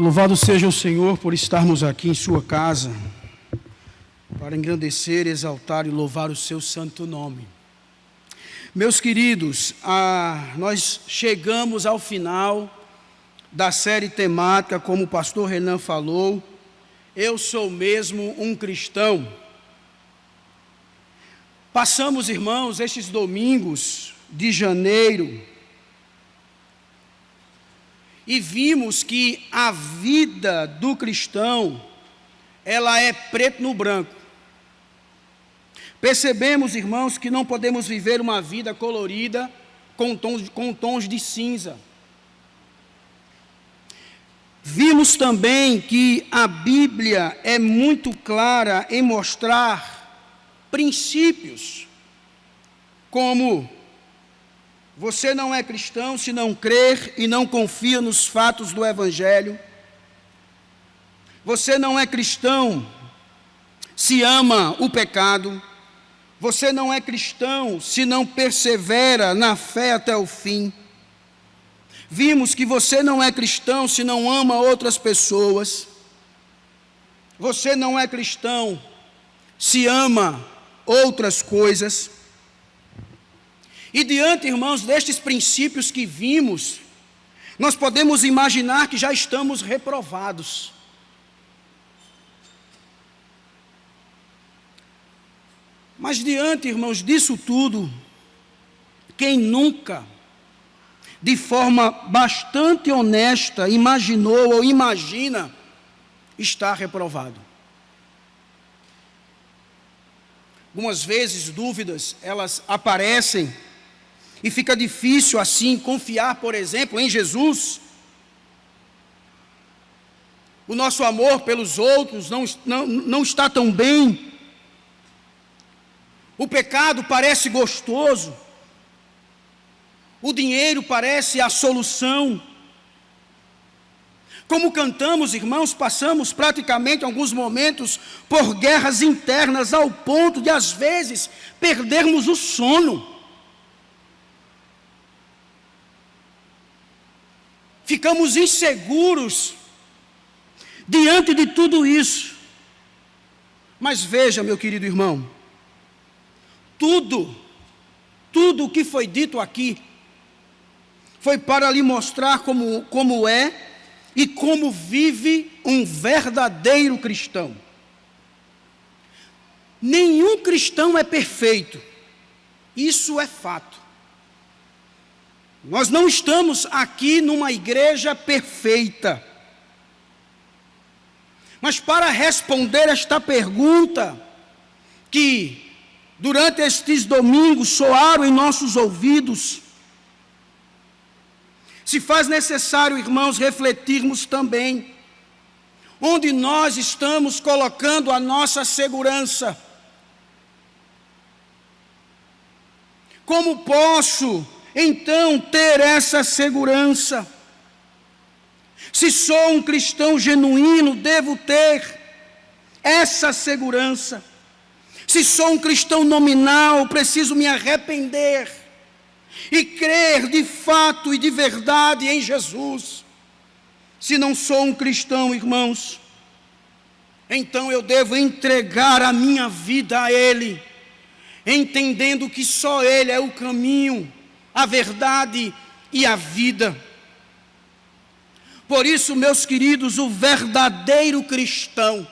Louvado seja o Senhor por estarmos aqui em sua casa, para engrandecer, exaltar e louvar o seu santo nome. Meus queridos, nós chegamos ao final da série temática, como o pastor Renan falou, Eu Sou Mesmo um Cristão. Passamos, irmãos, estes domingos de janeiro, e vimos que a vida do cristão, ela é preto no branco. Percebemos, irmãos, que não podemos viver uma vida colorida com tons de cinza. Vimos também que a Bíblia é muito clara em mostrar princípios, como você não é cristão se não crer e não confia nos fatos do Evangelho. Você não é cristão se ama o pecado. Você não é cristão se não persevera na fé até o fim. Vimos que você não é cristão se não ama outras pessoas. Você não é cristão se ama outras coisas. E diante, irmãos, destes princípios que vimos, nós podemos imaginar que já estamos reprovados. Mas diante, irmãos, disso tudo, quem nunca, de forma bastante honesta, imaginou ou imagina estar reprovado? Algumas vezes dúvidas, elas aparecem, e fica difícil assim confiar, por exemplo, em Jesus. O nosso amor pelos outros não está tão bem. O pecado parece gostoso. O dinheiro parece a solução. Como cantamos, irmãos, passamos praticamente alguns momentos por guerras internas, ao ponto de, às vezes, perdermos o sono. Ficamos inseguros diante de tudo isso. Mas veja, meu querido irmão, tudo o que foi dito aqui, foi para lhe mostrar como é e como vive um verdadeiro cristão. Nenhum cristão é perfeito, isso é fato. Nós não estamos aqui numa igreja perfeita. Mas para responder esta pergunta, que durante estes domingos soaram em nossos ouvidos, se faz necessário, irmãos, refletirmos também onde nós estamos colocando a nossa segurança. Como posso então ter essa segurança? Se sou um cristão genuíno, devo ter essa segurança. Se sou um cristão nominal, preciso me arrepender e crer de fato e de verdade em Jesus. Se não sou um cristão, irmãos, então eu devo entregar a minha vida a Ele, entendendo que só Ele é o caminho, a verdade e a vida. Por isso, meus queridos, o verdadeiro cristão,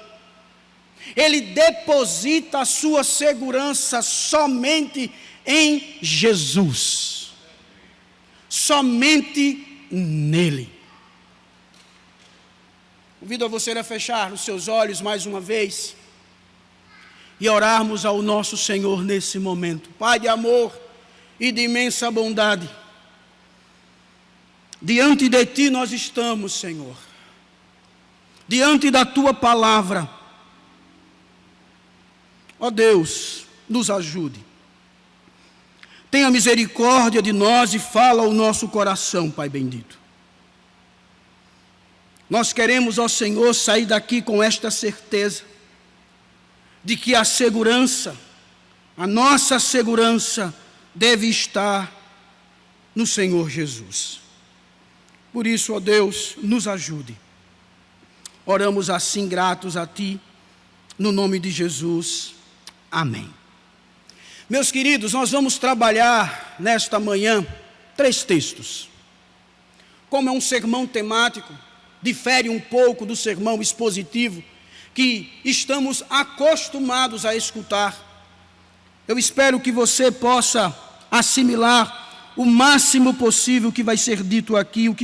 ele deposita a sua segurança somente em Jesus, somente nele. Convido a você a fechar os seus olhos mais uma vez e orarmos ao nosso Senhor nesse momento. Pai de amor e de imensa bondade, diante de Ti nós estamos, Senhor, diante da Tua palavra. Ó Deus, nos ajude. Tenha misericórdia de nós e fala ao nosso coração, Pai bendito. Nós queremos, ó Senhor, sair daqui com esta certeza de que a segurança, a nossa segurança, deve estar no Senhor Jesus. Por isso, ó Deus, nos ajude. Oramos assim, gratos a Ti, no nome de Jesus. Amém. Meus queridos, nós vamos trabalhar nesta manhã 3 textos. Como é um sermão temático, difere um pouco do sermão expositivo que estamos acostumados a escutar. Eu espero que você possa assimilar o máximo possível que vai ser dito aqui, o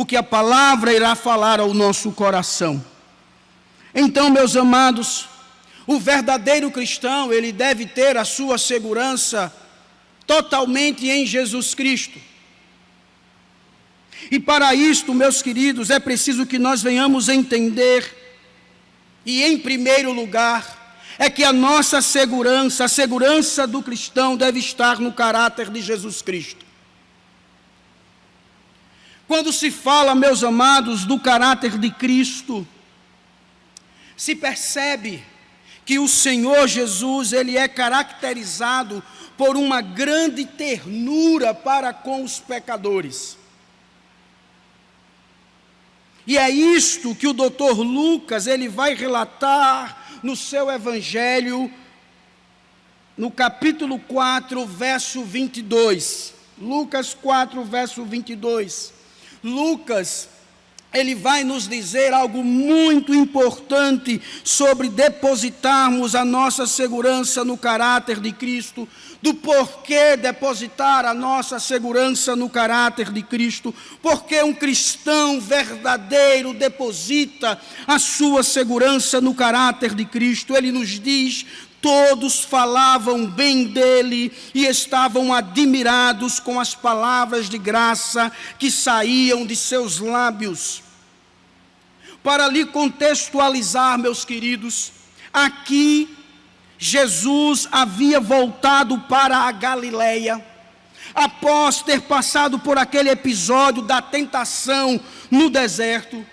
que a palavra irá falar ao nosso coração. Então, meus amados, o verdadeiro cristão, ele deve ter a sua segurança totalmente em Jesus Cristo. E para isto, meus queridos, é preciso que nós venhamos entender, e em primeiro lugar, é que a nossa segurança, a segurança do cristão deve estar no caráter de Jesus Cristo. Quando se fala, meus amados, do caráter de Cristo, se percebe que o Senhor Jesus, ele é caracterizado por uma grande ternura para com os pecadores. E é isto que o doutor Lucas, ele vai relatar no seu evangelho, no capítulo 4, verso 22. Lucas 4, verso 22. Lucas, ele vai nos dizer algo muito importante sobre depositarmos a nossa segurança no caráter de Cristo, do porquê depositar a nossa segurança no caráter de Cristo, porque um cristão verdadeiro deposita a sua segurança no caráter de Cristo. Ele nos diz: todos falavam bem dele e estavam admirados com as palavras de graça que saíam de seus lábios. Para lhe contextualizar, meus queridos, aqui Jesus havia voltado para a Galileia, após ter passado por aquele episódio da tentação no deserto,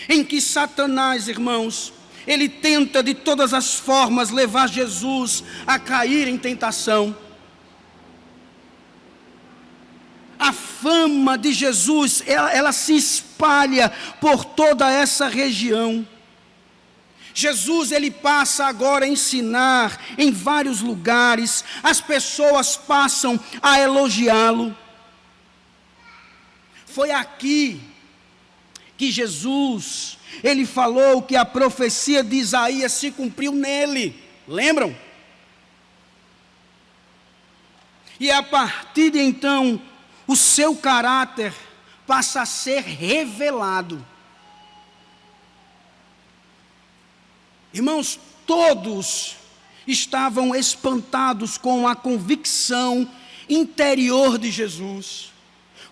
em que Satanás, irmãos, ele tenta de todas as formas levar Jesus a cair em tentação. A fama de Jesus, ela se espalha por toda essa região. Jesus, ele passa agora a ensinar em vários lugares, as pessoas passam a elogiá-lo. Foi aqui que Jesus, ele falou que a profecia de Isaías se cumpriu nele, lembram? E a partir de então, o seu caráter passa a ser revelado. Irmãos, todos estavam espantados com a convicção interior de Jesus,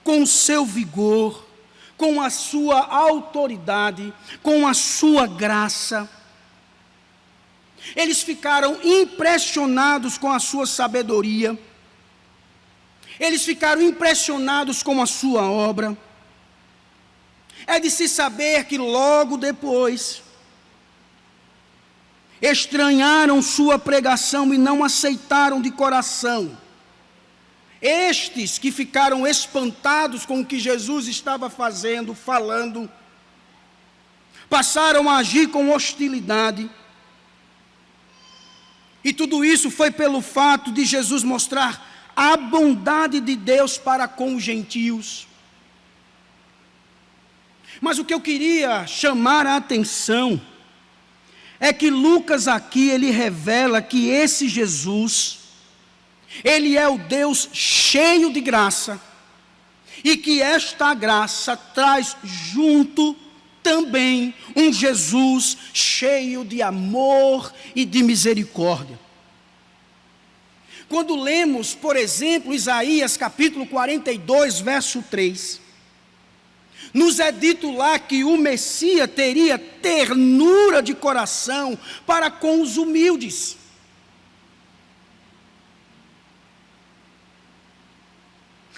com o seu vigor, com a sua autoridade, com a sua graça. Eles ficaram impressionados com a sua sabedoria, eles ficaram impressionados com a sua obra. É de se saber que logo depois, estranharam sua pregação e não aceitaram de coração. Estes que ficaram espantados com o que Jesus estava fazendo, falando, passaram a agir com hostilidade. E tudo isso foi pelo fato de Jesus mostrar a bondade de Deus para com os gentios. Mas o que eu queria chamar a atenção é que Lucas aqui, ele revela que esse Jesus, ele é o Deus cheio de graça, e que esta graça traz junto também um Jesus cheio de amor e de misericórdia. Quando lemos, por exemplo, Isaías capítulo 42, verso 3, nos é dito lá que o Messias teria ternura de coração para com os humildes.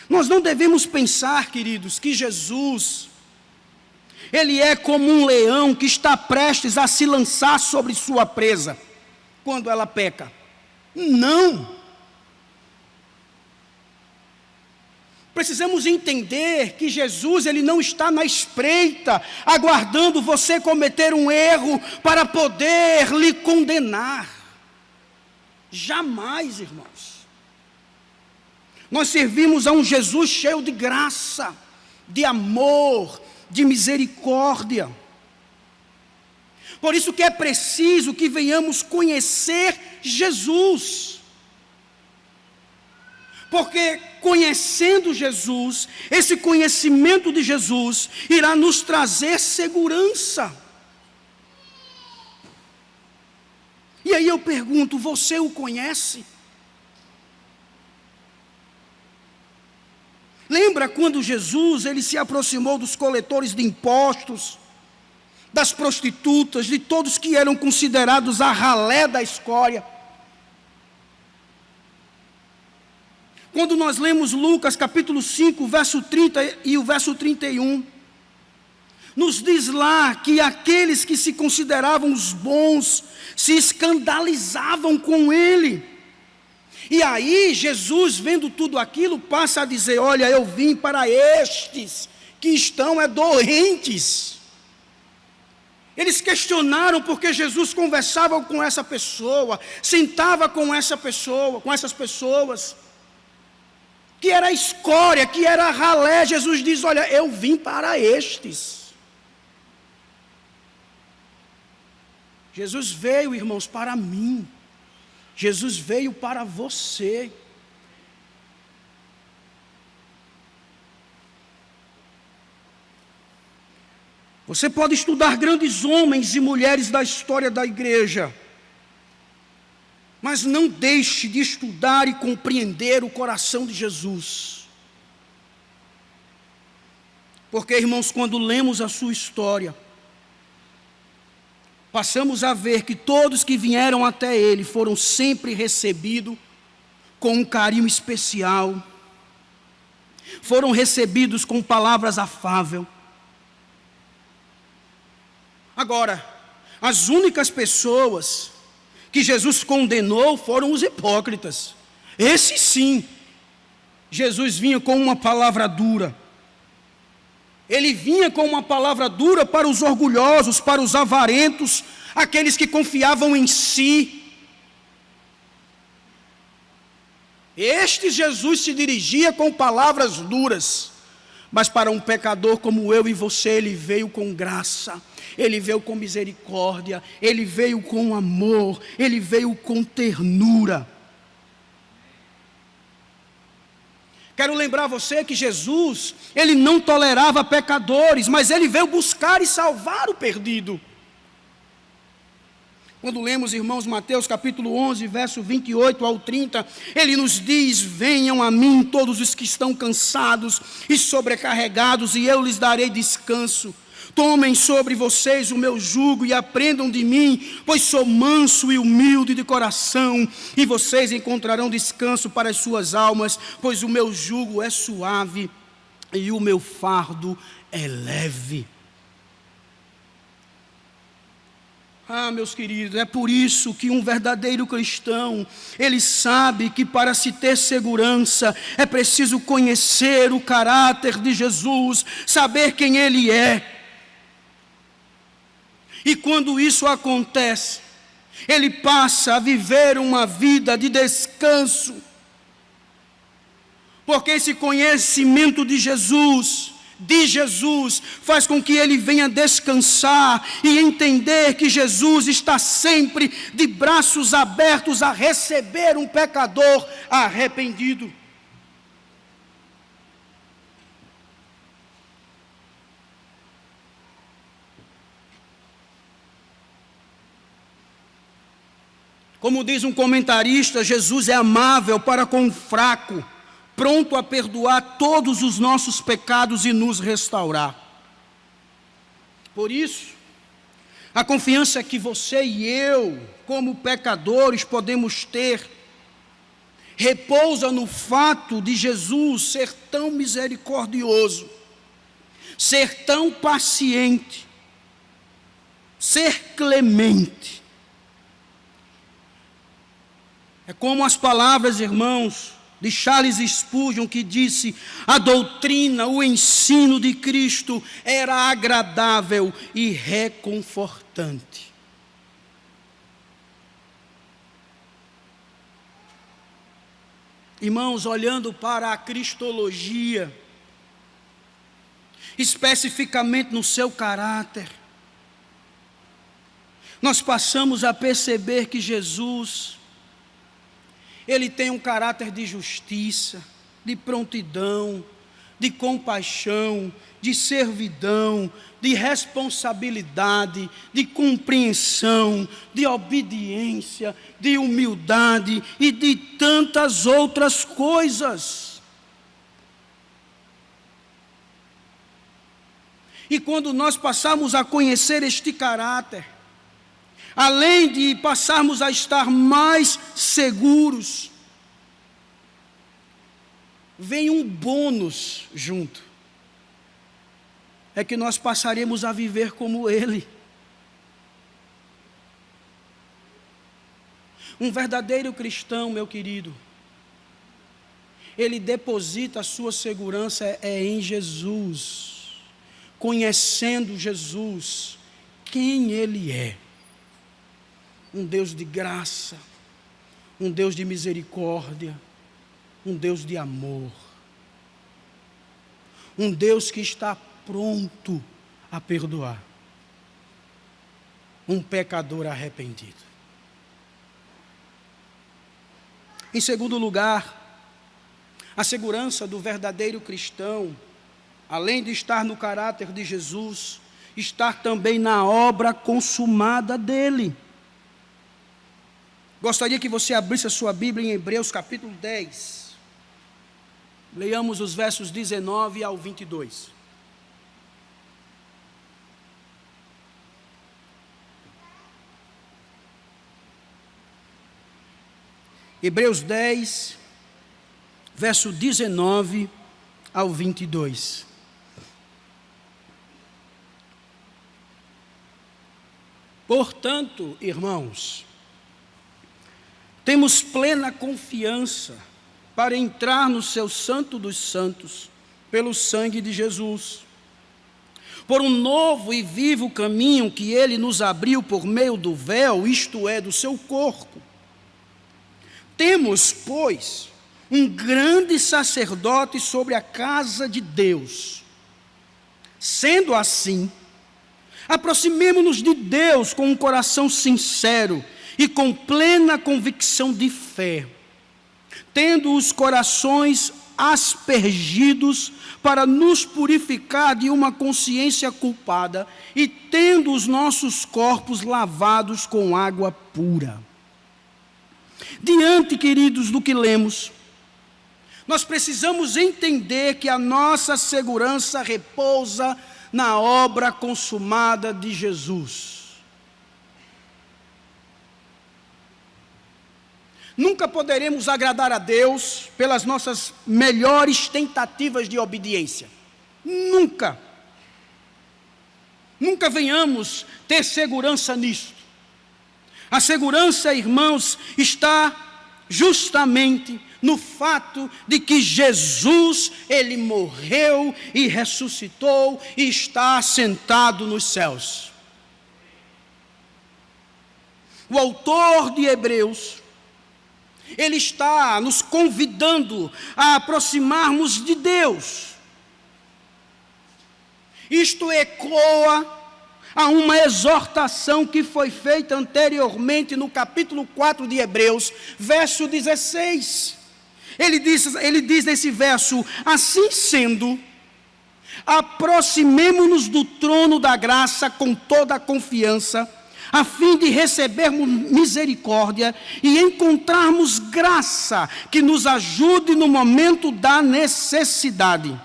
Nós não devemos pensar, queridos, que Jesus, ele é como um leão que está prestes a se lançar sobre sua presa quando ela peca. Não. Precisamos entender que Jesus, ele não está na espreita, aguardando você cometer um erro para poder lhe condenar. Jamais, irmãos. Nós servimos a um Jesus cheio de graça, de amor, de misericórdia. Por isso que é preciso que venhamos conhecer Jesus. Porque conhecendo Jesus, esse conhecimento de Jesus irá nos trazer segurança. E aí eu pergunto, você o conhece? Lembra quando Jesus, ele se aproximou dos coletores de impostos, das prostitutas, de todos que eram considerados a ralé da escória? Quando nós lemos Lucas capítulo 5, verso 30 e o verso 31, nos diz lá que aqueles que se consideravam os bons se escandalizavam com ele. E aí Jesus, vendo tudo aquilo, passa a dizer: olha, eu vim para estes que estão doentes. Eles questionaram porque Jesus conversava com essa pessoa, sentava com essa pessoa, com essas pessoas, que era escória, que era ralé. Jesus diz: olha, eu vim para estes. Jesus veio, irmãos, para mim. Jesus veio para você. Você pode estudar grandes homens e mulheres da história da igreja, mas não deixe de estudar e compreender o coração de Jesus. Porque, irmãos, quando lemos a sua história, passamos a ver que todos que vieram até ele foram sempre recebidos com um carinho especial, foram recebidos com palavras afáveis. Agora, as únicas pessoas que Jesus condenou foram os hipócritas. Esses sim, Jesus vinha com uma palavra dura. Ele vinha com uma palavra dura para os orgulhosos, para os avarentos, aqueles que confiavam em si. Este Jesus se dirigia com palavras duras, mas para um pecador como eu e você, ele veio com graça, ele veio com misericórdia, ele veio com amor, ele veio com ternura. Quero lembrar você que Jesus, ele não tolerava pecadores, mas ele veio buscar e salvar o perdido. Quando lemos, irmãos, Mateus capítulo 11, verso 28 ao 30, ele nos diz: venham a mim todos os que estão cansados e sobrecarregados, e eu lhes darei descanso. Tomem sobre vocês o meu jugo e aprendam de mim, pois sou manso e humilde de coração, e vocês encontrarão descanso para as suas almas, pois o meu jugo é suave e o meu fardo é leve. Ah, meus queridos, é por isso que um verdadeiro cristão, ele sabe que para se ter segurança, é preciso conhecer o caráter de Jesus, saber quem ele é. E quando isso acontece, ele passa a viver uma vida de descanso, porque esse conhecimento de Jesus, faz com que ele venha descansar e entender que Jesus está sempre de braços abertos a receber um pecador arrependido. Como diz um comentarista, Jesus é amável para com o fraco, pronto a perdoar todos os nossos pecados e nos restaurar. Por isso, a confiança que você e eu, como pecadores, podemos ter, repousa no fato de Jesus ser tão misericordioso, ser tão paciente, ser clemente. É como as palavras, irmãos, de Charles Spurgeon, que disse: a doutrina, o ensino de Cristo era agradável e reconfortante. Irmãos, olhando para a cristologia, especificamente no seu caráter, nós passamos a perceber que Jesus, Ele tem um caráter de justiça, de prontidão, de compaixão, de servidão, de responsabilidade, de compreensão, de obediência, de humildade e de tantas outras coisas. E quando nós passamos a conhecer este caráter, além de passarmos a estar mais seguros, vem um bônus junto. É que nós passaremos a viver como Ele. Um verdadeiro cristão, meu querido, ele deposita a sua segurança em Jesus, conhecendo Jesus, quem Ele é. Um Deus de graça, um Deus de misericórdia, um Deus de amor, um Deus que está pronto a perdoar um pecador arrependido. Em segundo lugar, a segurança do verdadeiro cristão, além de estar no caráter de Jesus, estar também na obra consumada dele. Gostaria que você abrisse a sua Bíblia em Hebreus capítulo 10. Leiamos os versos 19 ao 22. Hebreus 10, verso 19 ao 22. Portanto, irmãos, temos plena confiança para entrar no seu santo dos santos, pelo sangue de Jesus, por um novo e vivo caminho que Ele nos abriu por meio do véu, isto é, do seu corpo. Temos, pois, um grande sacerdote sobre a casa de Deus. Sendo assim, aproximemo-nos de Deus com um coração sincero e com plena convicção de fé, tendo os corações aspergidos para nos purificar de uma consciência culpada e tendo os nossos corpos lavados com água pura. Diante, queridos, do que lemos, nós precisamos entender que a nossa segurança repousa na obra consumada de Jesus. Nunca poderemos agradar a Deus pelas nossas melhores tentativas de obediência. Nunca. Nunca venhamos ter segurança nisso. A segurança, irmãos, está justamente no fato de que Jesus, Ele morreu e ressuscitou e está assentado nos céus. O autor de Hebreus, ele está nos convidando a aproximarmos de Deus. Isto ecoa a uma exortação que foi feita anteriormente no capítulo 4 de Hebreus, verso 16. Ele diz nesse verso: assim sendo, aproximemo-nos do trono da graça com toda a confiança, a fim de recebermos misericórdia e encontrarmos graça que nos ajude no momento da necessidade.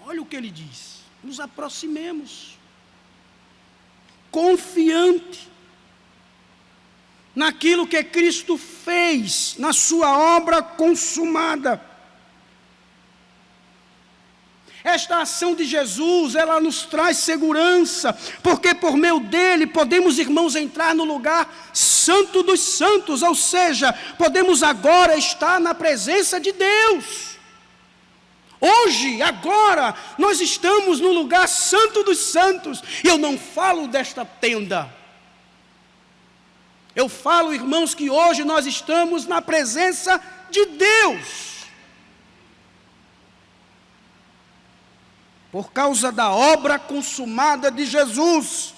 Olha o que ele diz: nos aproximemos, confiante naquilo que Cristo fez, na sua obra consumada. Esta ação de Jesus, ela nos traz segurança, porque por meio dele podemos, irmãos, entrar no lugar santo dos santos, ou seja, podemos agora estar na presença de Deus. Hoje, agora, nós estamos no lugar santo dos santos, e eu não falo desta tenda. Eu falo, irmãos, que hoje nós estamos na presença de Deus. Por causa da obra consumada de Jesus.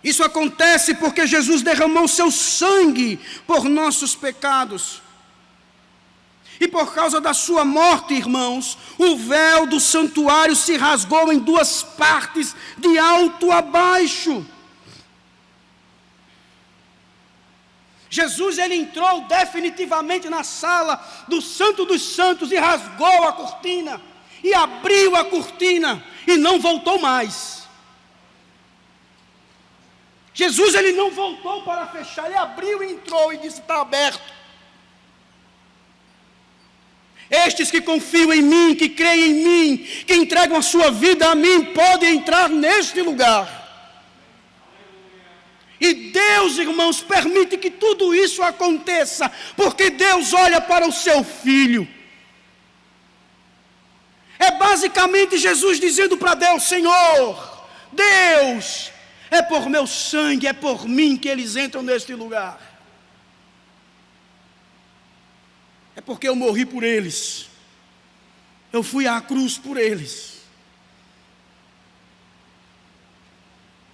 Isso acontece porque Jesus derramou seu sangue por nossos pecados. E por causa da sua morte, irmãos, o véu do santuário se rasgou em duas partes, de alto a baixo. Jesus, ele entrou definitivamente na sala do Santo dos Santos e rasgou a cortina, e abriu a cortina, e não voltou mais. Jesus, ele não voltou para fechar, ele abriu e entrou e disse: está aberto. Estes que confiam em mim, que creem em mim, que entregam a sua vida a mim, podem entrar neste lugar. E Deus, irmãos, permite que tudo isso aconteça, porque Deus olha para o seu Filho. É basicamente Jesus dizendo para Deus: Senhor, Deus, é por meu sangue, é por mim que eles entram neste lugar. É porque eu morri por eles, eu fui à cruz por eles.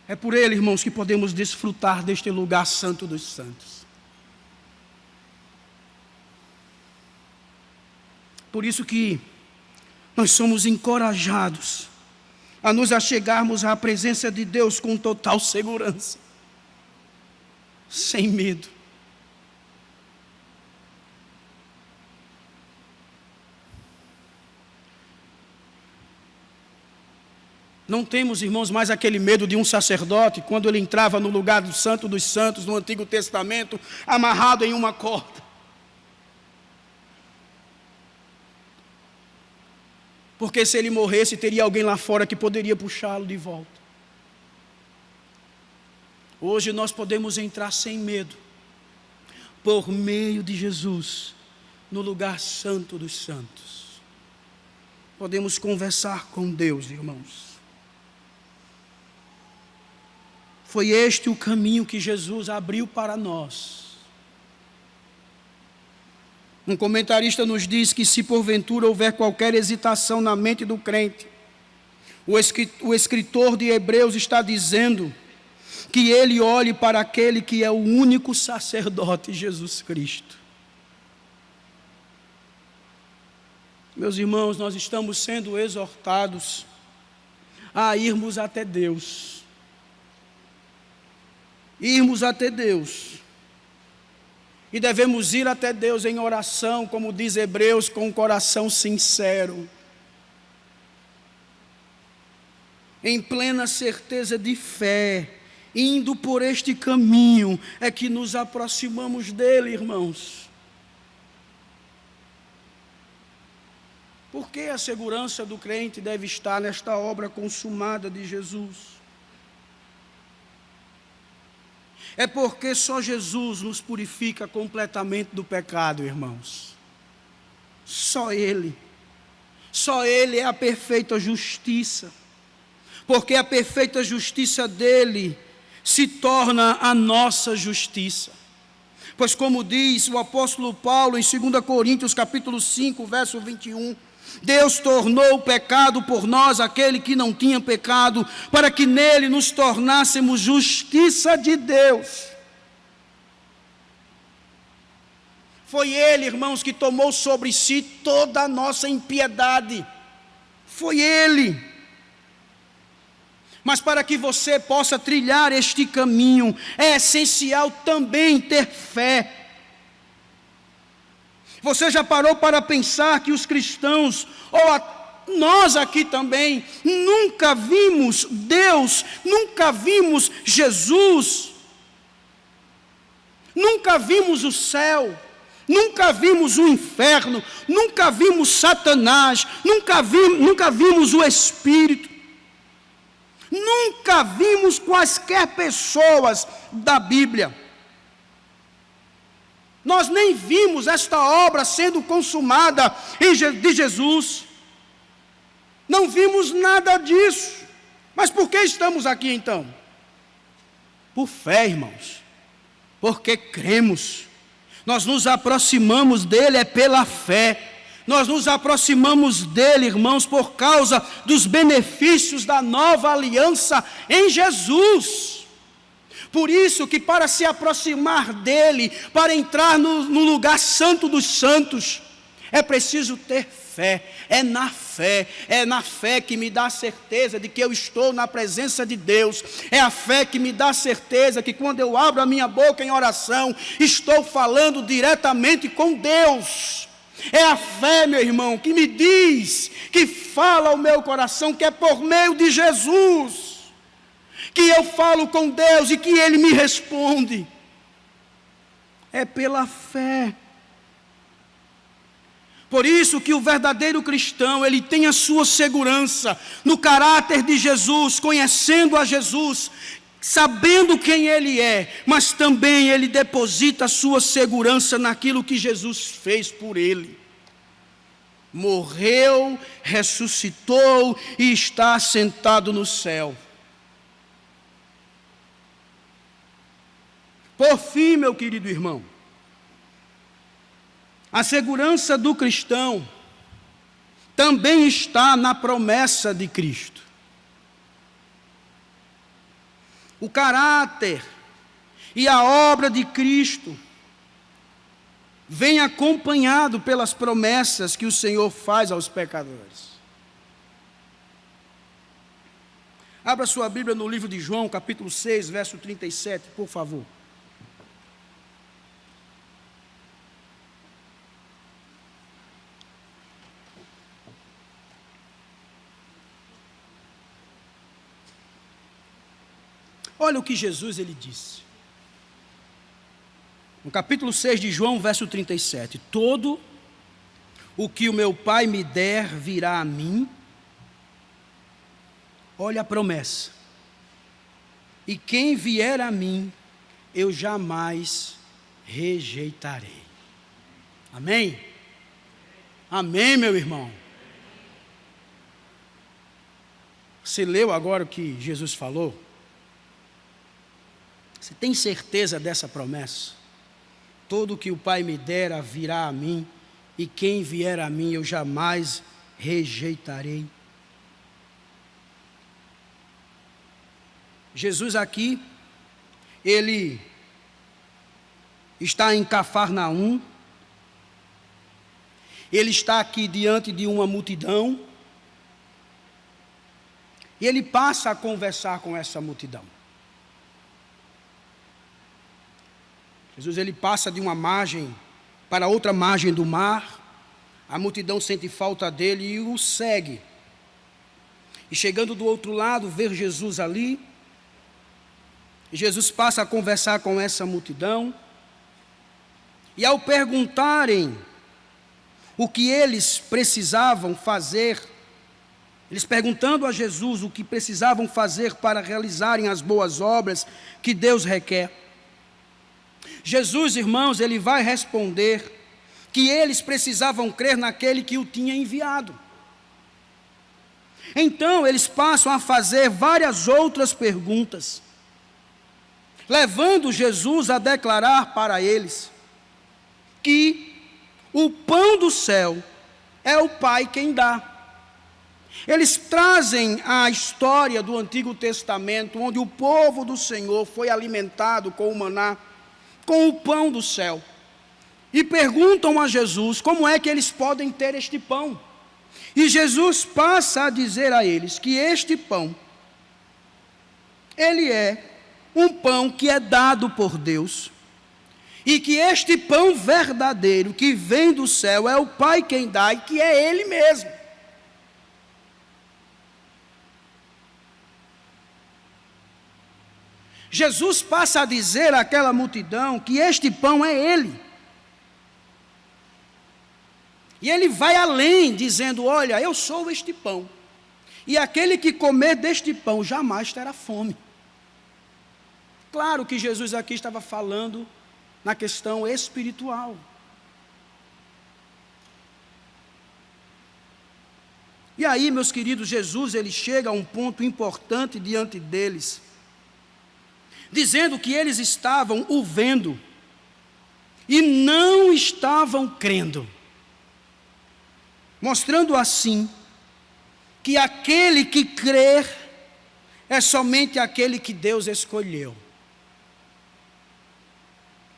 É por ele, irmãos, que podemos desfrutar deste lugar santo dos santos. Por isso que nós somos encorajados a nos achegarmos à presença de Deus com total segurança, sem medo. Não temos, irmãos, mais aquele medo de um sacerdote, quando ele entrava no lugar do Santo dos Santos, no Antigo Testamento, amarrado em uma corda. Porque se ele morresse, teria alguém lá fora que poderia puxá-lo de volta. Hoje nós podemos entrar sem medo, por meio de Jesus, no lugar santo dos santos. Podemos conversar com Deus, irmãos. Foi este o caminho que Jesus abriu para nós. Um comentarista nos diz que se porventura houver qualquer hesitação na mente do crente, o escritor de Hebreus está dizendo que ele olhe para aquele que é o único sacerdote, Jesus Cristo. Meus irmãos, nós estamos sendo exortados a irmos até Deus. Irmos até Deus. E devemos ir até Deus em oração, como diz Hebreus, com um coração sincero. Em plena certeza de fé, indo por este caminho, é que nos aproximamos dele, irmãos. Por que a segurança do crente deve estar nesta obra consumada de Jesus? É porque só Jesus nos purifica completamente do pecado, irmãos. Só Ele é a perfeita justiça, porque a perfeita justiça dEle se torna a nossa justiça. Pois como diz o apóstolo Paulo em 2 Coríntios capítulo 5, verso 21, Deus tornou o pecado por nós, aquele que não tinha pecado, para que nele nos tornássemos justiça de Deus. Foi Ele, irmãos, que tomou sobre si toda a nossa impiedade. Foi Ele. Mas para que você possa trilhar este caminho, é essencial também ter fé. Você já parou para pensar que os cristãos, ou nós aqui também, nunca vimos Deus, nunca vimos Jesus, nunca vimos o céu, nunca vimos o inferno, nunca vimos Satanás, nunca vimos o Espírito, nunca vimos quaisquer pessoas da Bíblia. Nós nem vimos esta obra sendo consumada de Jesus. Não vimos nada disso. Mas por que estamos aqui então? Por fé, irmãos. Porque cremos. Nós nos aproximamos dele pela fé. Nós nos aproximamos dele, irmãos, por causa dos benefícios da nova aliança em Jesus. Por isso que para se aproximar dele, para entrar no lugar santo dos santos, é preciso ter fé. É na fé que me dá a certeza de que eu estou na presença de Deus. É a fé que me dá a certeza que quando eu abro a minha boca em oração, estou falando diretamente com Deus. É a fé, meu irmão, que me diz, que fala ao meu coração, que é por meio de Jesus que eu falo com Deus e que Ele me responde. É pela fé. Por isso que o verdadeiro cristão, ele tem a sua segurança no caráter de Jesus, conhecendo a Jesus, sabendo quem Ele é, mas também ele deposita a sua segurança naquilo que Jesus fez por ele. Morreu, ressuscitou e está sentado no céu. Por fim, meu querido irmão, a segurança do cristão também está na promessa de Cristo. O caráter e a obra de Cristo vem acompanhado pelas promessas que o Senhor faz aos pecadores. Abra sua Bíblia no livro de João, capítulo 6, verso 37, por favor. Olha o que Jesus ele disse. No capítulo 6 de João, verso 37. Todo o que o meu Pai me der virá a mim. Olha a promessa. E quem vier a mim, eu jamais rejeitarei. Amém? Amém, meu irmão? Você leu agora o que Jesus falou? Você tem certeza dessa promessa? Todo o que o Pai me dera virá a mim, e quem vier a mim eu jamais rejeitarei. Jesus aqui, ele está em Cafarnaum, ele está aqui diante de uma multidão, e ele passa a conversar com essa multidão. Jesus ele passa de uma margem para outra margem do mar, a multidão sente falta dele e o segue. E chegando do outro lado, vê Jesus ali, e Jesus passa a conversar com essa multidão, e ao perguntarem o que eles precisavam fazer, eles perguntando a Jesus o que precisavam fazer para realizarem as boas obras que Deus requer, Jesus, irmãos, ele vai responder que eles precisavam crer naquele que o tinha enviado. Então, eles passam a fazer várias outras perguntas, levando Jesus a declarar para eles que o pão do céu é o Pai quem dá. Eles trazem a história do Antigo Testamento, onde o povo do Senhor foi alimentado com o maná, com o pão do céu, e perguntam a Jesus como é que eles podem ter este pão. E Jesus passa a dizer a eles que este pão, ele é um pão que é dado por Deus, e que este pão verdadeiro que vem do céu é o Pai quem dá, e que é Ele mesmo. Jesus passa a dizer àquela multidão que este pão é Ele. E ele vai além, dizendo: olha, eu sou este pão, e aquele que comer deste pão jamais terá fome. Claro que Jesus aqui estava falando na questão espiritual. E aí, meus queridos, Jesus ele chega a um ponto importante diante deles, dizendo que eles estavam o vendo e não estavam crendo, mostrando assim que aquele que crer é somente aquele que Deus escolheu.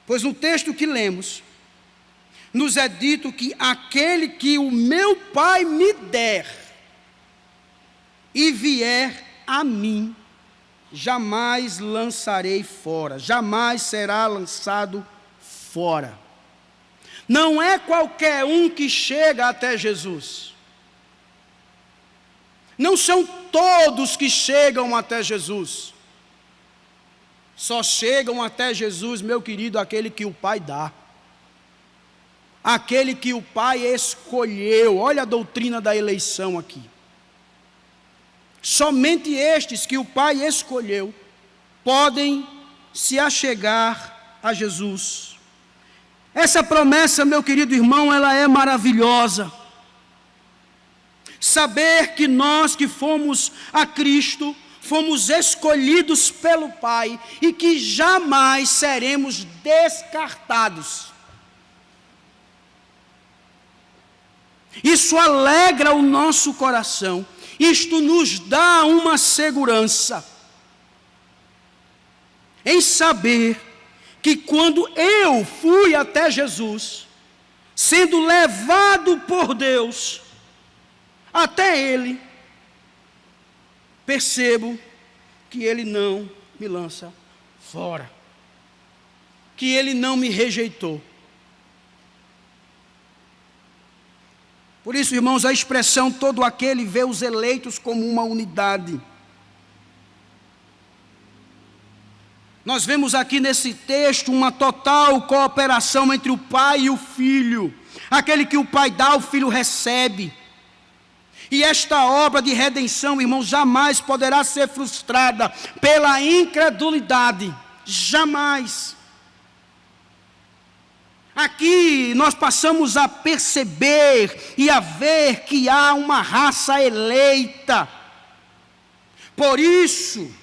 Pois no texto que lemos, nos é dito que aquele que o meu Pai me der e vier a mim, jamais lançarei fora, jamais será lançado fora. Não é qualquer um que chega até Jesus. Não são todos que chegam até Jesus. Só chegam até Jesus, meu querido, aquele que o Pai dá. Aquele que o Pai escolheu. Olha a doutrina da eleição aqui. Somente estes que o Pai escolheu podem se achegar a Jesus. Essa promessa, meu querido irmão, ela é maravilhosa. Saber que nós que fomos a Cristo, fomos escolhidos pelo Pai e que jamais seremos descartados. Isso alegra o nosso coração. Isto nos dá uma segurança em saber que quando eu fui até Jesus, sendo levado por Deus até Ele, percebo que Ele não me lança fora, que Ele não me rejeitou. Por isso, irmãos, a expressão todo aquele vê os eleitos como uma unidade. Nós vemos aqui nesse texto uma total cooperação entre o Pai e o Filho. Aquele que o Pai dá, o Filho recebe. E esta obra de redenção, irmãos, jamais poderá ser frustrada pela incredulidade. Jamais. Aqui nós passamos a perceber e a ver que há uma raça eleita. Por isso,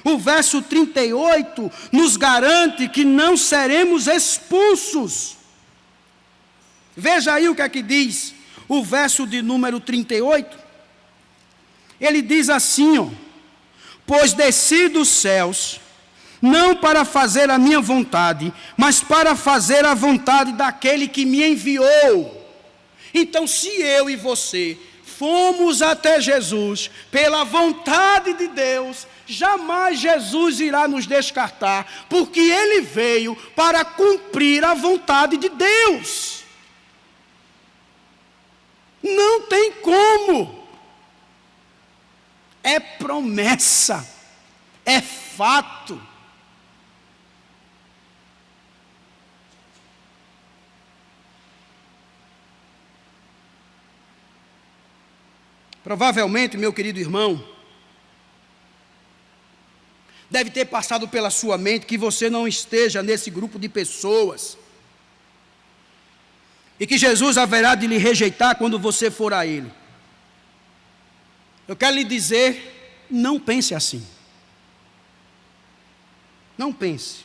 o verso 38 nos garante que não seremos expulsos. Veja aí o que é que diz o verso de número 38. Ele diz assim, ó: pois desci dos céus, não para fazer a minha vontade, mas para fazer a vontade daquele que me enviou. Então, se eu e você fomos até Jesus pela vontade de Deus, jamais Jesus irá nos descartar, porque Ele veio para cumprir a vontade de Deus. Não tem como. É promessa, é fato. Provavelmente, meu querido irmão, deve ter passado pela sua mente que você não esteja nesse grupo de pessoas e que Jesus haverá de lhe rejeitar quando você for a Ele. Eu quero lhe dizer, não pense assim. Não pense.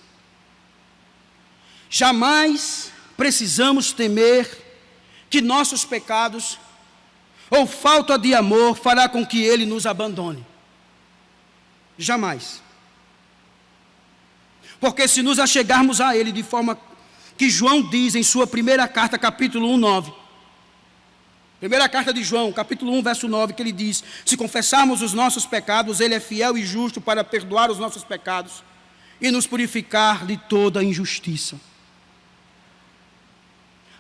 Jamais precisamos temer que nossos pecados ou falta de amor fará com que Ele nos abandone. Jamais. Porque se nos achegarmos a Ele de forma que João diz em sua primeira carta, capítulo 1, 9. Primeira carta de João, capítulo 1, verso 9, que ele diz: se confessarmos os nossos pecados, Ele é fiel e justo para perdoar os nossos pecados e nos purificar de toda injustiça.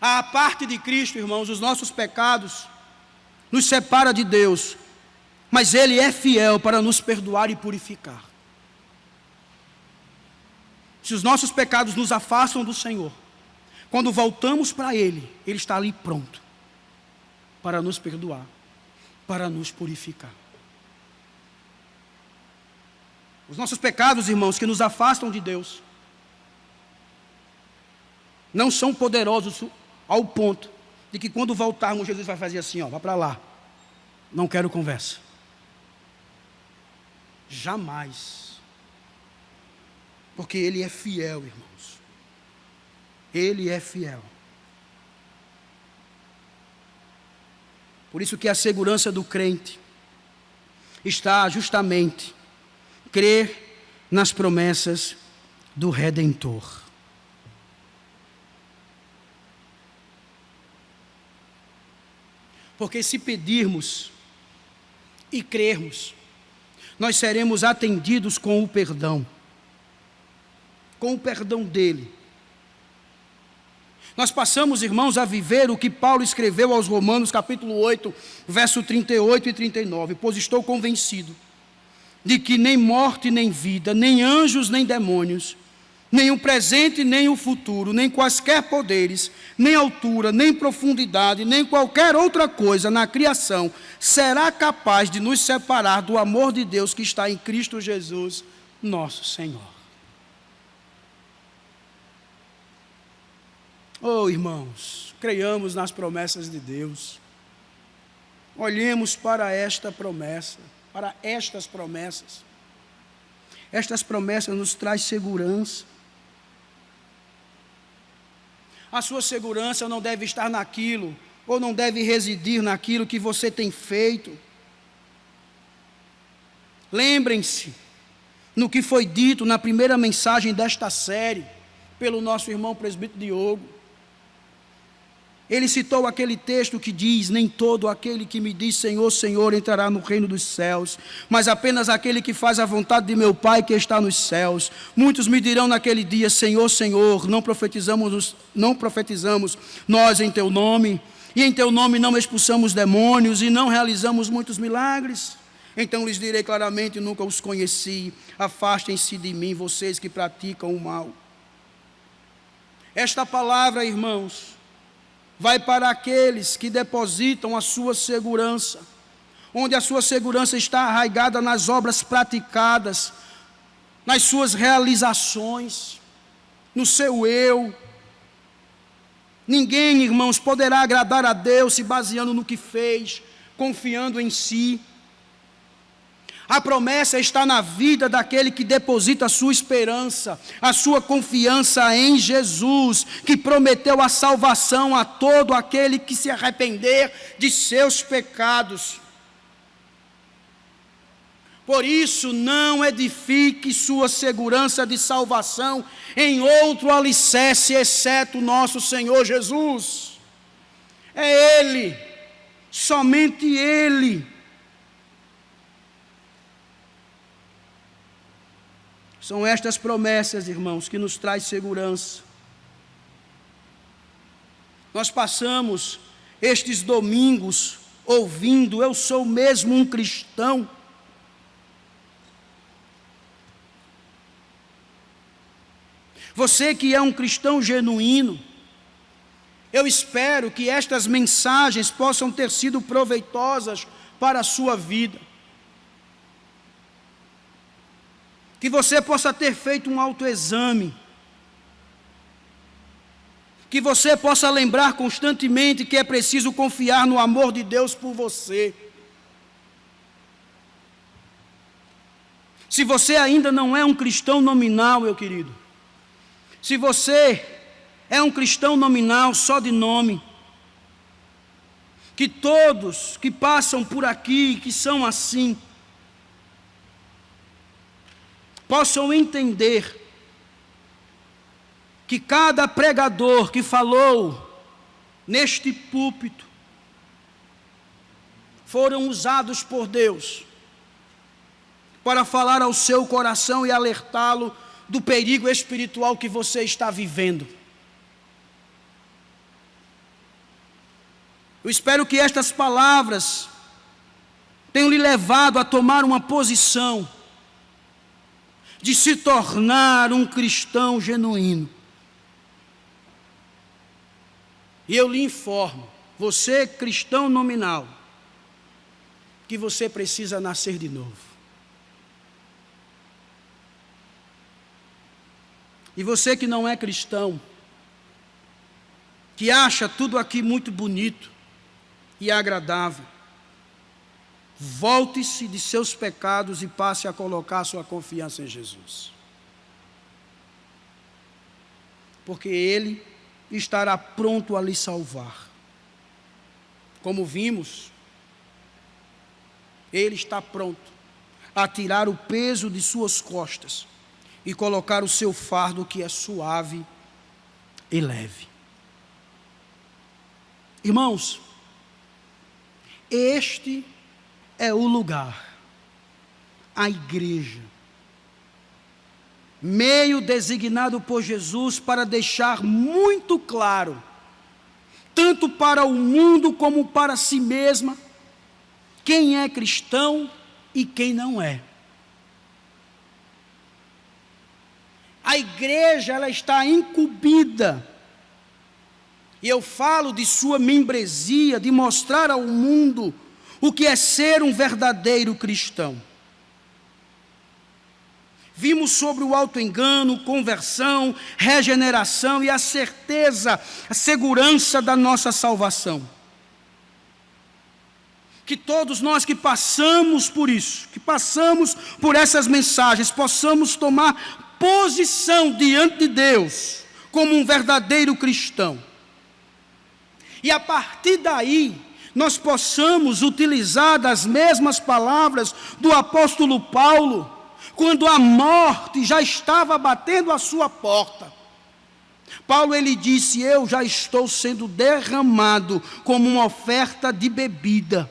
À parte de Cristo, irmãos, os nossos pecados nos separa de Deus, mas Ele é fiel para nos perdoar e purificar. Se os nossos pecados nos afastam do Senhor, quando voltamos para Ele, Ele está ali pronto. para nos perdoar, para nos purificar. Os nossos pecados, irmãos, que nos afastam de Deus, não são poderosos ao ponto de que quando voltarmos, Jesus vai fazer assim, ó, vá para lá, não quero conversa. Jamais. Porque Ele é fiel, irmãos. Ele é fiel. Por isso que a segurança do crente está justamente crer nas promessas do Redentor. Porque se pedirmos e crermos, nós seremos atendidos com o perdão dele. Nós passamos, irmãos, a viver o que Paulo escreveu aos Romanos, capítulo 8, verso 38 e 39. Pois estou convencido de que nem morte, nem vida, nem anjos, nem demônios, nem o presente, nem o futuro, nem quaisquer poderes, nem altura, nem profundidade, nem qualquer outra coisa na criação será capaz de nos separar do amor de Deus que está em Cristo Jesus, nosso Senhor. Oh, irmãos, creiamos nas promessas de Deus. Olhemos para esta promessa, para estas promessas. Estas promessas nos trazem segurança. A sua segurança não deve estar naquilo, ou não deve residir naquilo que você tem feito. Lembrem-se no que foi dito na primeira mensagem desta série, pelo nosso irmão presbítero Diogo. Ele citou aquele texto que diz: nem todo aquele que me diz Senhor, Senhor entrará no reino dos céus, mas apenas aquele que faz a vontade de meu Pai que está nos céus. Muitos me dirão naquele dia: Senhor, Senhor, não profetizamos nós em teu nome, e em teu nome não expulsamos demônios e não realizamos muitos milagres? Então lhes direi claramente: nunca os conheci, afastem-se de mim, vocês que praticam o mal. Esta palavra, irmãos, vai para aqueles que depositam a sua segurança, onde a sua segurança está arraigada nas obras praticadas, nas suas realizações, no seu eu. Ninguém, irmãos, poderá agradar a Deus se baseando no que fez, confiando em si. A promessa está na vida daquele que deposita a sua esperança, a sua confiança em Jesus, que prometeu a salvação a todo aquele que se arrepender de seus pecados. Por isso, não edifique sua segurança de salvação em outro alicerce, exceto nosso Senhor Jesus. É Ele, somente Ele. São estas promessas, irmãos, que nos traz segurança. Nós passamos estes domingos ouvindo: eu sou mesmo um cristão. Você que é um cristão genuíno, eu espero que estas mensagens possam ter sido proveitosas para a sua vida. Que você possa ter feito um autoexame. Que você possa lembrar constantemente que é preciso confiar no amor de Deus por você. Se você ainda não é um cristão nominal, meu querido, se você é um cristão nominal só de nome, que todos que passam por aqui, que são assim, possam entender que cada pregador que falou neste púlpito foram usados por Deus para falar ao seu coração e alertá-lo do perigo espiritual que você está vivendo. Eu espero que estas palavras tenham lhe levado a tomar uma posição de se tornar um cristão genuíno. E eu lhe informo você cristão nominal, que você precisa nascer de novo. E você que não é cristão, que acha tudo aqui muito bonito e agradável, volte-se de seus pecados e passe a colocar sua confiança em Jesus. Porque Ele estará pronto a lhe salvar. Como vimos, Ele está pronto a tirar o peso de suas costas e colocar o seu fardo, que é suave e leve. Irmãos, este é o lugar, a igreja, meio designado por Jesus para deixar muito claro, tanto para o mundo como para si mesma, quem é cristão e quem não é. A igreja, ela está incumbida, e eu falo de sua membresia, de mostrar ao mundo o que é ser um verdadeiro cristão. Vimos sobre o auto-engano, conversão, regeneração e a certeza, a segurança da nossa salvação. Que todos nós que passamos por isso, que passamos por essas mensagens, possamos tomar posição diante de Deus como um verdadeiro cristão. E a partir daí, nós possamos utilizar das mesmas palavras do apóstolo Paulo, quando a morte já estava batendo à sua porta. Paulo, ele disse: eu já estou sendo derramado como uma oferta de bebida.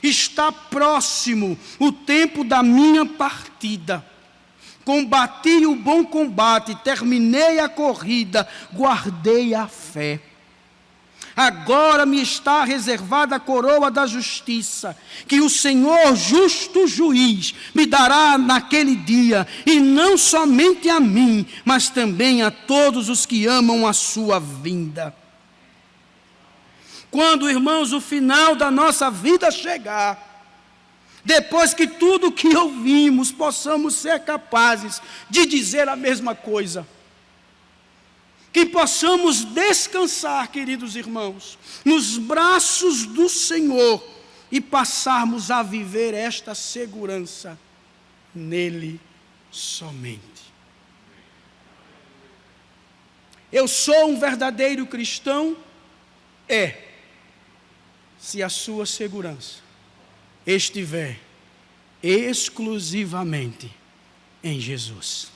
Está próximo o tempo da minha partida. Combati o bom combate, terminei a corrida, guardei a fé. Agora me está reservada a coroa da justiça, que o Senhor, justo juiz, me dará naquele dia, e não somente a mim, mas também a todos os que amam a sua vinda. Quando, irmãos, o final da nossa vida chegar, depois que tudo que ouvimos, possamos ser capazes de dizer a mesma coisa. Que possamos descansar, queridos irmãos, nos braços do Senhor e passarmos a viver esta segurança nele somente. Eu sou um verdadeiro cristão? Se a sua segurança estiver exclusivamente em Jesus.